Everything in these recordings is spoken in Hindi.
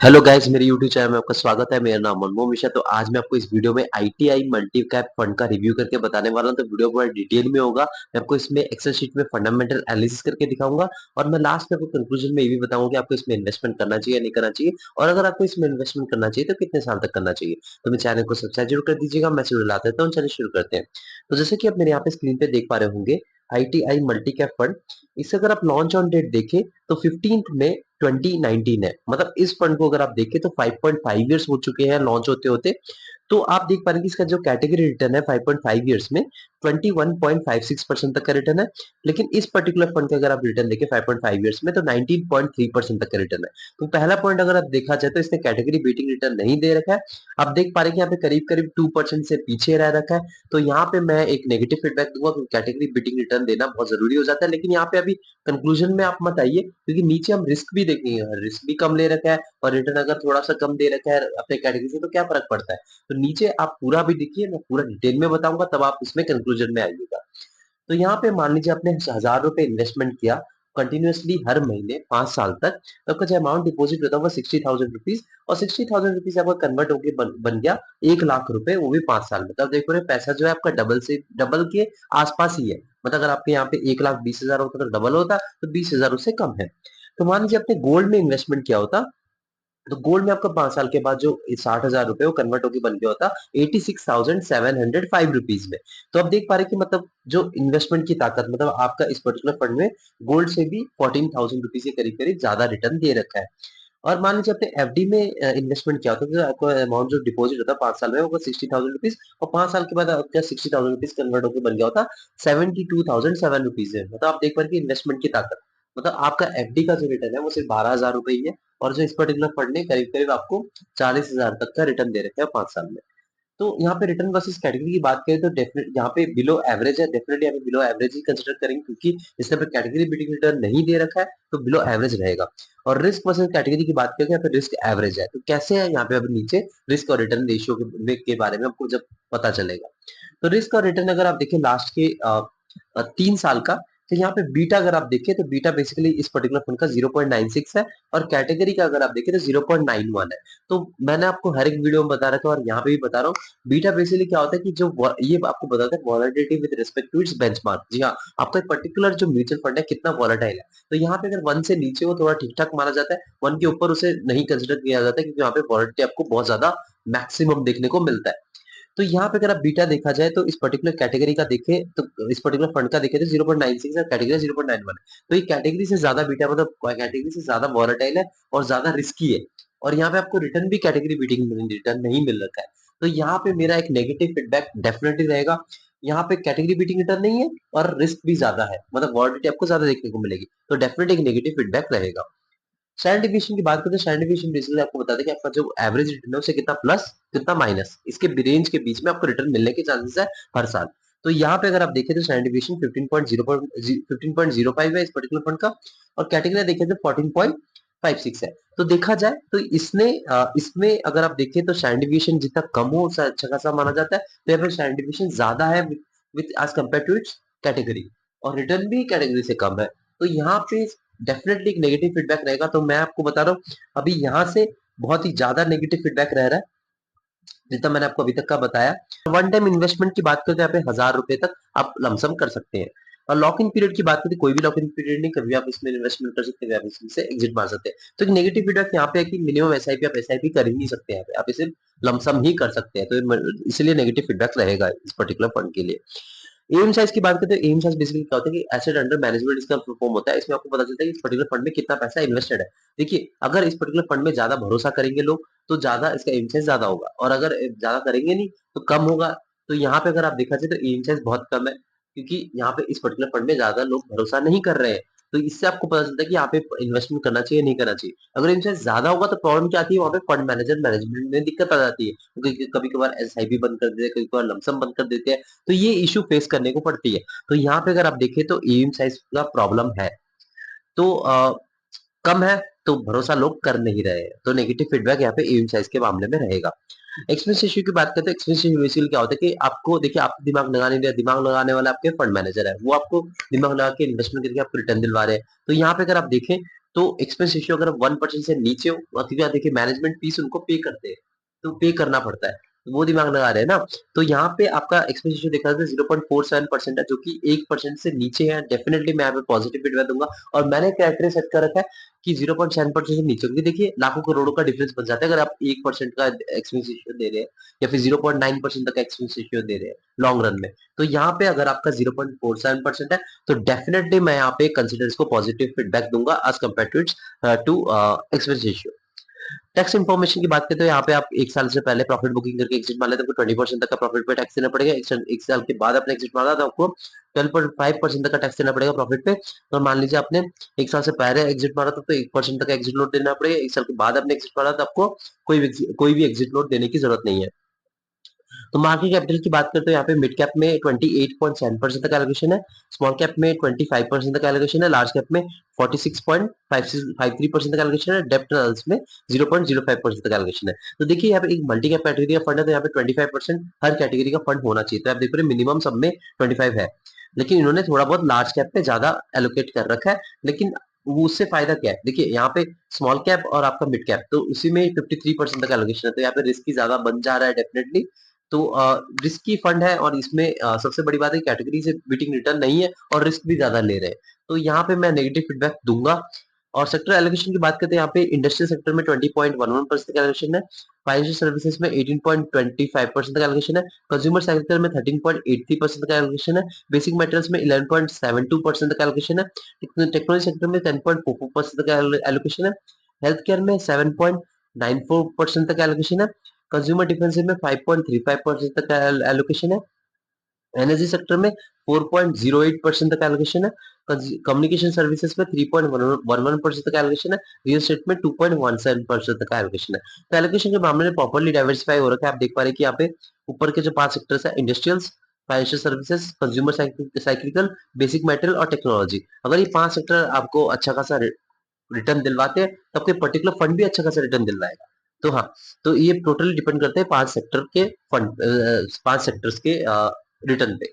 हेलो गाइस, मेरे यूट्यूब चैनल में आपका स्वागत है। मेरा नाम मनमोह मिश्रा। तो आज मैं आपको इस वीडियो में आईटीआई मल्टी कैप फंड का रिव्यू करके बताने वाला हूं। तो वीडियो बड़ा डिटेल में होगा। मैं आपको इसमें एक्सेल शीट में फंडामेंटल एनालिसिस करके दिखाऊंगा और मैं लास्ट में आपको कंक्लूजन में ये भी बताऊंगा कि आपको इसमें इन्वेस्टमेंट करना चाहिए या नहीं करना चाहिए, और अगर आपको इसमें इन्वेस्टमेंट करना चाहिए तो कितने साल तक करना चाहिए। तो मेरे चैनल को सब्सक्राइब जरूर कर दीजिएगा। मैं शुरू लाता देता हूँ, चलिए शुरू करते हैं। तो जैसे कि आप मेरे यहाँ पे स्क्रीन पे देख पा रहे होंगे, आईटीआई मल्टी कैप फंड, इसे अगर आप लॉन्च ऑन डेट देखें तो 15 में 2019 है। मतलब इस फंड को अगर आप देखें तो 5.5 इयर्स हो चुके हैं लॉन्च होते होते। तो आप देख पा रहे हैं कि इसका जो कैटेगरी रिटर्न है 5.5 इयर्स में 21.56% तक का रिटर्न है। लेकिन इस पर्टिकुलर फंड का अगर आप रिटर्न देखें 5.5 इयर्स में तो 19.3% तक का रिटर्न है। तो पहला पॉइंट अगर आप देखा जाए तो इसने कैटेगरी बीटिंग रिटर्न नहीं दे रखा है। आप देख पा रहे हैं कि यहाँ पे करीब करीब 2% से पीछे रह रखा है। तो यहाँ पे मैं एक नेगेटिव फीडबैक दूंगा कि कैटेगरी बीटिंग रिटर्न देना बहुत जरूरी हो जाता है। लेकिन यहाँ पे अभी कंक्लूजन में आप मत आइए, क्योंकि नीचे हम रिस्क भी देखेंगे। रिस्क भी कम ले रखा है और रिटर्न अगर थोड़ा सा कम दे रखा है अपने कैटेगरी से तो क्या फर्क पड़ता है। तो नीचे आप पूरा भी देखिए, मैं पूरा डिटेल में बताऊंगा, तब आप इसमें कंक्लूजन में आइएगा। तो यहाँ पे मान लीजिए आपने 1000 रुपए इन्वेस्टमेंट किया कंटिन्यूअसली हर महीने 5 साल तक, तो आपका जो अमाउंट डिपॉजिट होता है वो 60,000 रुपीज, और 60,000 रुपीज आपका कन्वर्ट होकर बन गया 1 लाख रुपए, वो भी 5 साल में। तब देखो पैसा जो है आपका डबल से डबल के आसपास ही है। मतलब अगर आपके यहाँ पे 1,20,000 होता तो डबल होता, तो 20,000 उससे कम है। तो मान लीजिए आपने गोल्ड में इन्वेस्टमेंट किया होता, तो गोल्ड में आपका 5 साल के बाद जो 60,000 रुपए वो कन्वर्ट होकर बन गया होता 86,705 रुपीज में। तो आप देख पा रहे हैं कि मतलब जो इन्वेस्टमेंट की ताकत, मतलब आपका इस पर्टिकुलर फंड में गोल्ड से भी 14,000 रुपीज के करीब करीब ज्यादा रिटर्न दे रखा है। और मान लीजिए आपने एफडी में इन्वेस्टमेंट किया होता है, तो आपको अमाउंट जो डिपॉजिट होता है 5 साल में वो 60,000 रुपीज, और 5 साल के बाद आपका 60,000 रुपीज कन्वर्ट होकर बन गया होता 72,007 रुपीज में। मतलब आप देख पा रहे हैं कि इन्वेस्टमेंट की ताकत, मतलब आपका एफडी का जो रिटर्न है वो सिर्फ 12,000 रुपए ही है, और जो इस पर्टिकुलर फंड ने करीब करीब आपको 40,000 तक का रिटर्न दे रखा है 5 साल में। तो यहाँ पे रिटर्न वर्सेस कैटेगरी की बात करें तो डेफिनेट यहाँ पे बिलो एवरेज है। डेफिनेटली यहाँ पे बिलो एवरेज ही कंसिडर करेंगे, क्योंकि इसने पे कैटेगरी बीटिंग रिटर्न नहीं दे रखा है, तो बिलो एवरेज रहेगा। और रिस्क वर्सेस कैटेगरी की बात करें, यहाँ पे रिस्क एवरेज है। तो कैसे है यहाँ पे अभी नीचे रिस्क और रिटर्न रेशियो के बारे में आपको जब पता चलेगा। तो रिस्क और रिटर्न अगर आप देखें लास्ट के 3 साल का, तो यहाँ पे बीटा अगर आप देखें तो बीटा बेसिकली इस पर्टिकुलर फंड का 0.96 है, और कैटेगरी का अगर आप देखें तो 0.91 है। तो मैंने आपको हर एक वीडियो में बता रखा है और यहाँ पे भी बता रहा हूँ, बीटा बेसिकली क्या होता है कि ये आपको बताता है volatility with respect to its benchmark. जी हाँ, आपका एक पर्टिकुलर जो म्यूचुअल फंड है कितना वॉलेटाइल है। तो यहाँ पे अगर 1 से नीचे वो थोड़ा ठीक ठाक माना जाता है, 1 के ऊपर उसे नहीं कंसिडर किया जाता है, क्योंकि यहाँ पे वॉलेटिलिटी आपको बहुत ज्यादा मैक्सिमम देखने को मिलता है। तो यहाँ पे अगर आप बीटा देखा जाए तो इस पर्टिकुलर कैटेगरी का देखें, तो इस पर्टिकुलर फंड का देखें तो 0.96 है, कैटेगरी 0.91 है। तो ये कैटेगरी से ज्यादा बीटा, मतलब कैटेगरी से ज्यादा वॉलेटाइल है और ज्यादा रिस्की है। और यहाँ पे आपको रिटर्न भी कैटेगरी बीटिंग रिटर्न नहीं मिल रखा है। तो यहाँ पे मेरा एक नेगेटिव फीडबैक डेफिनेटली रहेगा। यहाँ पे कैटेगरी बीटिंग रिटर्न नहीं है और रिस्क भी ज्यादा है, मतलब वॉलेटिलिटी आपको ज्यादा देखने को मिलेगी, तो डेफिनेटली एक नेगेटिव फीडबैक रहेगा। स्टैंडर्ड डिविएशन की बात करें तो स्टैंडर्ड डिविएशन बेसिकली आपको बताते हैं कि आपका जो एवरेज रिटर्न है उसे कितना प्लस कितना माइनस, इसके रेंज के बीच में आपको रिटर्न मिलने के चांसेस है हर साल। तो यहाँ पे अगर आप देखें तो स्टैंडर्ड डिविएशन 15.05 है इस पर्टिकुलर फंड का, और कैटेगरी देखें तो 14.56 है। तो देखा जाए तो इसमें अगर आप देखें तो स्टैंडर्ड डिविएशन जितना कम हो उतना अच्छा खासा माना जाता है। तो यहाँ पे स्टैंडर्ड डिविएशन ज्यादा है with as compare to its category, और रिटर्न भी कैटेगरी से कम है। तो यहाँ पे डेफिनेटली एक नेगेटिव फीडबैक रहेगा। तो मैं आपको बता रहा हूँ अभी यहाँ से बहुत ही ज्यादा नेगेटिव फीडबैक रह रहा है जितना मैंने आपको अभी तक का बताया। वन टाइम इन्वेस्टमेंट की बात करें तो यहाँ पे 1,000 रुपए तक आप लमसम कर सकते हैं। और लॉक इन पीरियड की बात करें, कोई भी लॉक इन पीरियड नहीं, कभी आप इसमें इन्वेस्टमेंट कर सकते हैं, आप इसमें से एग्जिट मार सकते हैं। तो एक नेगेटिव फीडबैक यहाँ पे है कि मिनिमम एसआईपी आप एसआईपी कर ही नहीं सकते हैं, आप इसे लमसम ही कर सकते हैं। तो इसलिए नेगेटिव फीडबैक रहेगा इस पर्टिकुलर फंड के लिए। एम साइज की बात करते हैं, एम साइज बेसिकली क्या होता है कि एसेट अंडर मैनेजमेंट इसका फॉर्म होता है। इसमें आपको पता चलता है कि इस पर्टिकुलर फंड में कितना पैसा इन्वेस्टेड है। देखिए, अगर इस पर्टिकुलर फंड में ज्यादा भरोसा करेंगे लोग तो ज्यादा इसका एम साइज ज्यादा होगा, और अगर ज्यादा करेंगे नहीं तो कम होगा। तो यहाँ पे अगर आप देखा जाए तो एम साइज बहुत कम है, क्योंकि यहाँ पे इस पर्टिकुलर फंड में ज्यादा लोग भरोसा नहीं कर रहे हैं। तो इससे आपको पता चलता है कि यहाँ पे इन्वेस्टमेंट करना चाहिए नहीं करना चाहिए। अगर एम साइज ज्यादा होगा तो प्रॉब्लम क्या आती है, वहाँ पे फंड मैनेजर मैनेजमेंट में दिक्कत आ जाती है, क्योंकि कभी कभार एसआईपी बंद कर देते हैं, कभी कभार लमसम बंद कर देते हैं। तो ये इश्यू फेस करने को पड़ती है। तो यहाँ पे अगर आप देखें तो ईएम साइज का प्रॉब्लम है। तो कम है तो भरोसा लोग कर नहीं रहे हैं, तो नेगेटिव फीडबैक यहाँ पे ईएम साइज के मामले में रहेगा। एक्सपेंस इश्यू की बात करते हैं, एक्सपेंस इश्यू बेसिकली क्या होता है कि आपको देखिए, आप दिमाग लगाने दिया, दिमाग लगाने वाला आपके फंड मैनेजर है, वो आपको दिमाग लगा के इन्वेस्टमेंट करके आपको रिटर्न दिलवा रहे हैं। तो यहाँ पे अगर आप देखें तो एक्सपेंस रेशियो अगर 1% से नीचे हो, क्योंकि देखिए मैनेजमेंट फीस उनको पे करते हैं, तो पे करना पड़ता है, तो वो दिमाग लगा रहे हैं ना। तो यहाँ पे आपका एक्सपेंस रेशियो देखा जाए 0.47% है, जो कि 1% से नीचे है। डेफिनेटली मैं यहाँ पे पॉजिटिव फीडबैक दूंगा, और मैंने क्राइटेरिया सेट कर रखा है कि 0.7% से नीचे, क्योंकि देखिए लाखों करोड़ों का डिफरेंस बन जाता है अगर आप 1% का एक्सपेंस रेशियो दे रहे हैं या फिर 0.9% तक एक्सपेंस रेशियो दे रहे हैं लॉन्ग रन में। तो यहाँ पे अगर आपका 0.47% है, तो डेफिनेटली मैं यहाँ पे कंसिडर इसको पॉजिटिव फीडबैक दूंगा as compare to its to expense ratio. Tax information की बात करें तो यहाँ पे आप 1 साल से पहले प्रॉफिट बुकिंग करके एग्जिट मार लेते हैं, आपको 20% तक का प्रॉफिट पे टैक्स देना पड़ेगा। 1 साल के बाद आपने एग्जिट मारा तो आपको 12.5% तक का टैक्स देना पड़ेगा प्रॉफिट पे। तो मान लीजिए आपने 1 साल से पहले एग्जिट मारा था तो 1% तक का एग्जिट लोड देना पड़ेगा। 1 साल के बाद आपने एग्जिट मारा तो आपको कोई भी एग्जिट लोड देने की जरूरत नहीं है। तो मार्केट कैपिटल की बात करते हैं, यहाँ पे मिड कैप में 28.7% तक एलोकेशन है, स्मॉल कैप में 25% तक एलोकेशन है, लार्ज कैप में 46.53% तक एलोकेशन है, डेप्ट एनालिसिस में 0.05% तक एलोकेशन है। तो देखिए यहाँ पे एक मल्टी कैप कैटेगरी का फंड है, तो यहाँ पे 25% हर कैटेगरी का फंड होना चाहिए। तो आप देख रहे हैं मिनिमम सब में 25 है, लेकिन इन्होंने थोड़ा बहुत लार्ज कैप पे ज्यादा एलोकेट कर रखा है। लेकिन वो उससे फायदा क्या है, देखिए यहाँ पे स्मॉल कैप और आपका मिड कैप, तो उसी में 53% तक एलोकेशन है, तो यहाँ पे रिस्क ही ज्यादा बन जा रहा है डेफिनेटली। तो रिस्की फंड है, और इसमें सबसे बड़ी बात है कैटेगरी से बीटिंग रिटर्न नहीं है और रिस्क भी ज्यादा ले रहे हैं, तो यहाँ पे मैं नेगेटिव फीडबैक दूंगा। और सेक्टर एलोकेशन की बात करते हैं, यहाँ पे इंडस्ट्रियल सेक्टर में 20.11% का एलोकेशन है, फाइनेंशियल सर्विसेज में 18.25% का एलोकेशन है, कंज्यूमर सेक्टर में 13.83% का एलोकेशन है, बेसिक मेटल्स में 11.72% का एलोकेशन है, टेक्नोलॉजी सेक्टर में 10.44% का एलोकेशन है, हेल्थ केयर में 7.94% तक एलोकेशन है, कंज्यूमर डिफेंसिव में 5.35% तक का एलोकेशन है, एनर्जी सेक्टर में 4.08% तक एलोकेशन है, कम्युनिकेशन सर्विसेज में 3.11% तक एलोकेशन है, रियल एस्टेट में 2.17% तक का एलोकेशन है। तो एलोकेशन के मामले में प्रॉपर्ली डाइवर्सिफाई हो रखा है। आप देख पा रहे हैं कि यहाँ पे ऊपर के जो 5 सेक्टर्स है, industrials, financial services, consumer cyclical, basic metal और टेक्नोलॉजी, अगर ये 5 सेक्टर आपको अच्छा खासा रिटर्न दिलवाते हैं, तो आपके पर्टिकुलर फंड भी अच्छा खासा रिटर्न दिलवाएगा। तो हाँ, तो ये टोटली डिपेंड करते हैं 5 सेक्टर के फंड, 5 सेक्टर्स के रिटर्न पे।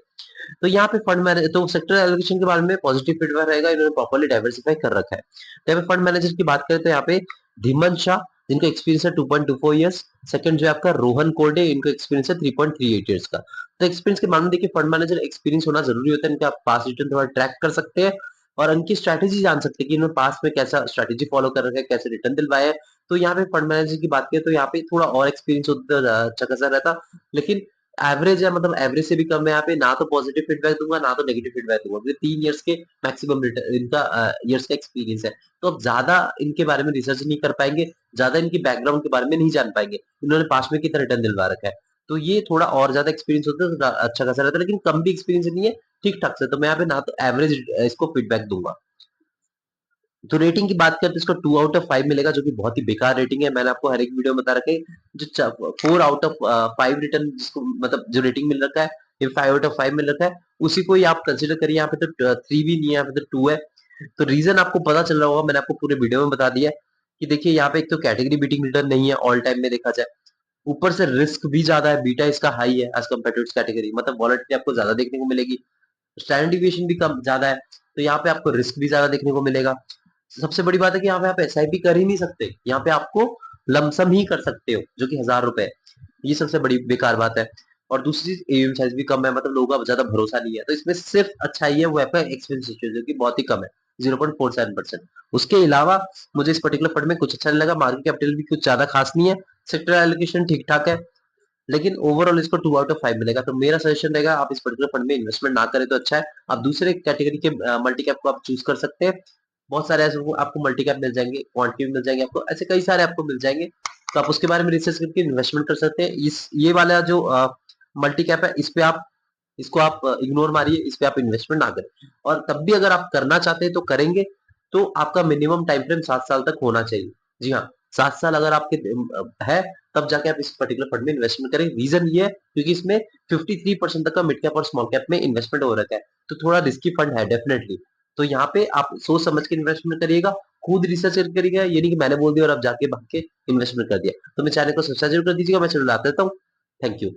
तो यहाँ पे फंड मैनेजर, तो सेक्टर एलोकेशन के बारे में पॉजिटिव फीडबैक रहेगा, इन्होंने प्रॉपर्ली डाइवर्सिफाई कर रखा है। तो यहाँ पे फंड मैनेजर की बात करें तो यहाँ पे धीमन शाह, जिनका एक्सपीरियंस है 2.24 इयर्स, सेकंड जो है आपका रोहन कोल्डे, इनका एक्सपीरियंस है 3.38 इयर्स का। तो एक्सपीरियंस के मामले में देखिए फंड मैनेजर एक्सपीरियंस होना जरूरी होता है, इनका आप पास रिटर्न थोड़ा ट्रैक कर सकते हैं और इनकी स्ट्रैटेजी जान सकते हैं कि इन्होंने पास में कैसा स्ट्रैटेजी फॉलो कर रखा है, कैसे रिटर्न दिलवाया है। तो यहाँ पे फंड मैनेजर की बात करें तो यहाँ पे थोड़ा और एक्सपीरियंस होता तो अच्छा खासा रहता, लेकिन एवरेज है, मतलब एवरेज से भी कम है। यहाँ पे ना तो पॉजिटिव फीडबैक दूंगा ना तो नेगेटिव फीडबैक दूंगा, क्योंकि 3 इयर्स के मैक्सिमम इनका इयर्स का एक्सपीरियंस है। तो अब ज्यादा इनके बारे में रिसर्च नहीं कर पाएंगे, ज्यादा इनकी बैकग्राउंड के बारे में नहीं जान पाएंगे, इन्होंने पास में कितना रिटर्न दिलवा रखा है। तो ये थोड़ा और ज्यादा एक्सपीरियंस होता है तो अच्छा खासा रहता है, लेकिन कम भी एक्सपीरियंस नहीं है, ठीक ठाक से। तो मैं यहाँ पे ना तो एवरेज इसको फीडबैक दूंगा। तो रेटिंग की बात करें तो इसको 2 आउट ऑफ 5 मिलेगा, जो कि बहुत ही बेकार रेटिंग है। मैंने आपको हर एक वीडियो में बता रखा है, जो 4 आउट ऑफ 5 रिटर्न जिसको मतलब जो रेटिंग मिल रखा है, ये 5 आउट ऑफ 5 मिल रखा है, उसी को ही आप कंसीडर करिए। यहाँ पे तो 3 भी नहीं है, यहाँ पे तो 2 है। तो रीजन आपको पता चल रहा होगा, मैंने आपको पूरे वीडियो में बता दिया है कि देखिए यहाँ पे एक तो कैटेगरी बीटिंग रिटर्न नहीं है ऑल टाइम में देखा जाए, ऊपर से रिस्क भी ज्यादा है, बीटा इसका हाई है as compare to its category, मतलब वॉलेटिलिटी आपको ज्यादा देखने को मिलेगी, स्टैंडर्ड डिविएशन भी कम ज्यादा है, तो यहाँ पे आपको रिस्क भी ज्यादा देखने को मिलेगा। सबसे बड़ी बात है कि यहाँ पे आप एसआईपी कर ही नहीं सकते, यहाँ पे आपको लमसम ही कर सकते हो, जो कि 1000 रुपए है। ये सबसे बड़ी बेकार बात है। और दूसरी चीज एयूएम साइज भी कम है, मतलब लोगों का ज्यादा भरोसा नहीं है, तो इसमें सिर्फ अच्छा ही है वो आपका एक्सपेंस रेशियो, जो कि बहुत ही कम है, 0.47%। उसके अलावा मुझे इस पर्टिकुलर फंड में कुछ अच्छा नहीं लगा, मार्केट कैपिटल भी कुछ ज्यादा खास नहीं है, सेक्टर एलोकेशन ठीक ठाक है, लेकिन ओवरऑल इसको 2 आउट ऑफ 5 मिलेगा। तो मेरा सजेशन रहेगा आप इस पर्टिकुलर फंड में इन्वेस्टमेंट ना करें तो अच्छा है, आप दूसरे कैटेगरी के मल्टी कैप को आप चूज कर सकते हैं। बहुत सारे ऐसे आपको मल्टी कैप मिल जाएंगे, क्वांटिटी मिल जाएंगे, आपको ऐसे कई सारे आपको मिल जाएंगे, तो आप उसके बारे में रिसर्च करके इन्वेस्टमेंट कर सकते हैं। इस ये वाला जो मल्टी कैप है, इस पे आप इसको आप इग्नोर मारिए, इस पे आप इन्वेस्टमेंट ना करें। और तब भी अगर आप करना चाहते हैं तो करेंगे, तो आपका मिनिमम टाइम फ्रेम 7 साल तक होना चाहिए। जी हाँ, 7 साल अगर आपके है, तब जाके आप इस पर्टिकुलर फंड में इन्वेस्टमेंट करें। रीजन ये है क्योंकि इसमें 53% तक का मिड कैप और स्मॉल कैप में इन्वेस्टमेंट हो रखा है, तो थोड़ा रिस्की फंड है डेफिनेटली। तो यहाँ पे आप सोच समझ के इन्वेस्टमेंट करिएगा, खुद रिसर्च करिएगा, ये नहीं कि मैंने बोल दिया और आप जाके भाग के इन्वेस्टमेंट कर दिया। तो मैं चैनल को सब्सक्राइब जरूर कर दीजिएगा, मैं चलो लाता रहता हूँ। Thank you.